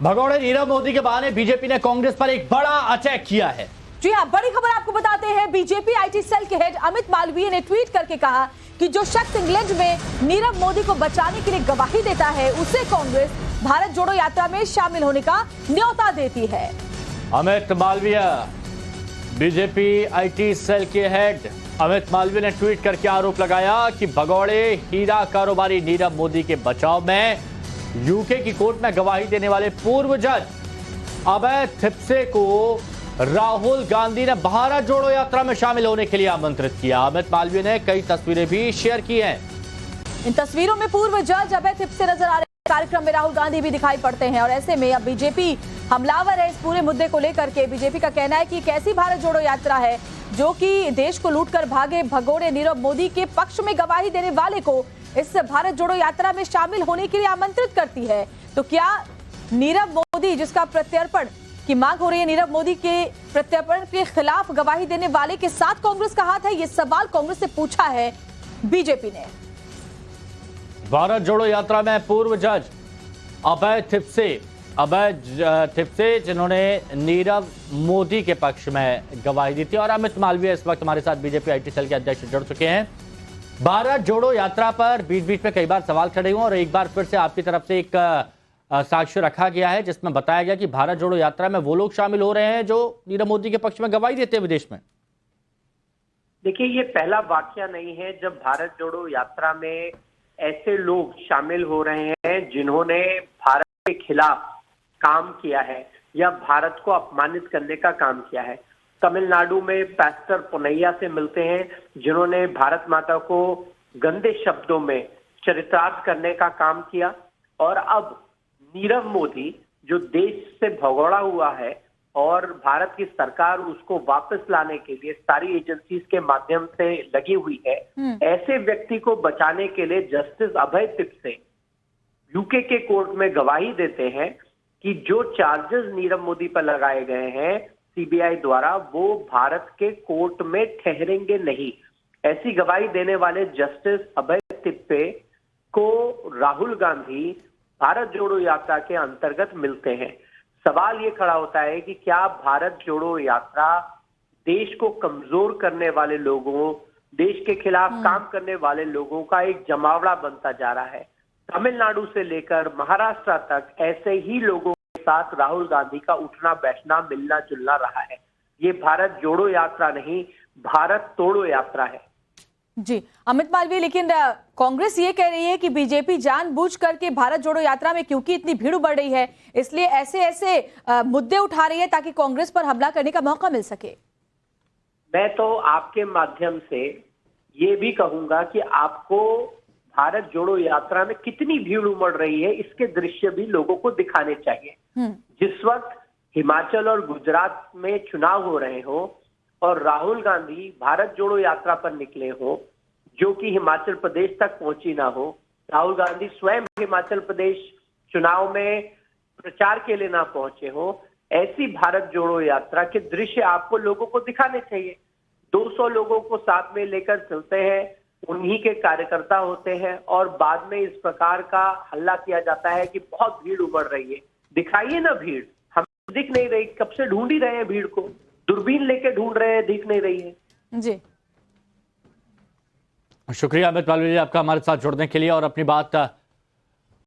भगोड़े नीरव मोदी के बहाने बीजेपी ने कांग्रेस पर एक बड़ा अटैक किया है। जी हाँ, बड़ी खबर आपको बताते हैं। बीजेपी आईटी सेल के हेड अमित मालवीय ने ट्वीट करके कहा कि जो शख्स इंग्लैंड में नीरव मोदी को बचाने के लिए गवाही देता है उसे कांग्रेस भारत जोड़ो यात्रा में शामिल होने का न्योता देती है। Amit Malviya, BJP IT cell के हेड अमित मालवीय ने ट्वीट करके आरोप लगाया कि भगोड़े हीरा कारोबारी नीरव मोदी के बचाव में यूके की कोर्ट में गवाही देने वाले पूर्व जज अभय थिप्से को राहुल गांधी ने भारत जोड़ो यात्रा में शामिल होने के लिए आमंत्रित किया। अमित मालवीय ने कई तस्वीरें भी शेयर की हैं। इन तस्वीरों में पूर्व जज अभय थिप्से नजर आ रहे हैं। कार्यक्रम में राहुल गांधी भी दिखाई पड़ते हैं और ऐसे में अब बीजेपी हमलावर है। इस पूरे मुद्दे को लेकर के बीजेपी का कहना है कि एक ऐसी भारत जोड़ो यात्रा है जो कि देश को लूटकर भागे भगोड़े नीरव मोदी के पक्ष में गवाही देने वाले को इस भारत जोड़ो यात्रा में शामिल होने के लिए आमंत्रित करती है। तो क्या नीरव मोदी, जिसका प्रत्यर्पण की मांग हो रही है, नीरव मोदी के प्रत्यर्पण के खिलाफ गवाही देने वाले के साथ कांग्रेस का हाथ है? ये सवाल कांग्रेस से पूछा है बीजेपी ने। भारत जोड़ो यात्रा में पूर्व जज अभय थिप्से जिन्होंने नीरव मोदी के पक्ष में गवाही दी थी, और अमित मालवीय इस वक्त हमारे साथ बीजेपी आईटी सेल के अध्यक्ष जुड़ चुके हैं। भारत जोड़ो यात्रा पर बीच बीच में कई बार सवाल खड़े हुए और एक बार फिर से आपकी तरफ से एक साक्ष्य रखा गया है जिसमें बताया गया कि भारत जोड़ो यात्रा में वो लोग शामिल हो रहे हैं जो नीरव मोदी के पक्ष में गवाही देते हैं विदेश में। देखिए, ये पहला वाकया नहीं है जब भारत जोड़ो यात्रा में ऐसे लोग शामिल हो रहे हैं जिन्होंने भारत के खिलाफ काम किया है या भारत को अपमानित करने का काम किया है। तमिलनाडु में पैस्टर पुनैया से मिलते हैं जिन्होंने भारत माता को गंदे शब्दों में चरितार्थ करने का काम किया, और अब नीरव मोदी जो देश से भगोड़ा हुआ है और भारत की सरकार उसको वापस लाने के लिए सारी एजेंसीज के माध्यम से लगी हुई है, ऐसे व्यक्ति को बचाने के लिए जस्टिस अभय थिप्से यूके के कोर्ट में गवाही देते हैं कि जो चार्जेस नीरव मोदी पर लगाए गए हैं सीबीआई द्वारा वो भारत के कोर्ट में ठहरेंगे नहीं। ऐसी गवाही देने वाले जस्टिस अभय थिप्से को राहुल गांधी भारत जोड़ो यात्रा के अंतर्गत मिलते हैं। सवाल ये खड़ा होता है कि क्या भारत जोड़ो यात्रा देश को कमजोर करने वाले लोगों, देश के खिलाफ काम करने वाले लोगों का एक जमावड़ा बनता जा रहा है। तमिलनाडु से लेकर महाराष्ट्र तक ऐसे ही लोगों के साथ राहुल गांधी का उठना बैठना मिलना जुलना रहा है। ये भारत जोड़ो यात्रा नहीं, भारत तोड़ो यात्रा है। जी अमित मालवीय, लेकिन कांग्रेस ये कह रही है कि बीजेपी जानबूझ करके भारत जोड़ो यात्रा में, क्योंकि इतनी भीड़ बढ़ रही है, इसलिए ऐसे मुद्दे उठा रही है ताकि कांग्रेस पर हमला करने का मौका मिल सके। मैं तो आपके माध्यम से ये भी कहूंगा कि आपको भारत जोड़ो यात्रा में कितनी भीड़ उमड़ रही है इसके दृश्य भी लोगों को दिखाने चाहिए। जिस वक्त हिमाचल और गुजरात में चुनाव हो रहे हो और राहुल गांधी भारत जोड़ो यात्रा पर निकले हो जो कि हिमाचल प्रदेश तक पहुंची ना हो, राहुल गांधी स्वयं हिमाचल प्रदेश चुनाव में प्रचार के लिए ना पहुंचे हो, ऐसी भारत जोड़ो यात्रा के दृश्य आपको लोगों को दिखाने चाहिए। 200 लोगों को साथ में लेकर चलते हैं, उन्हीं के कार्यकर्ता होते हैं और बाद में इस प्रकार का हल्ला किया जाता है कि बहुत भीड़ उमड़ रही है। दिखाइए ना भीड़, हम दिख नहीं रही, कब से ढूंढ ही रहे हैं भीड़ को, दूरबीन लेके ढूंढ रहे हैं, दिख नहीं रही है। जी शुक्रिया अमित मालवीय आपका हमारे साथ जुड़ने के लिए और अपनी बात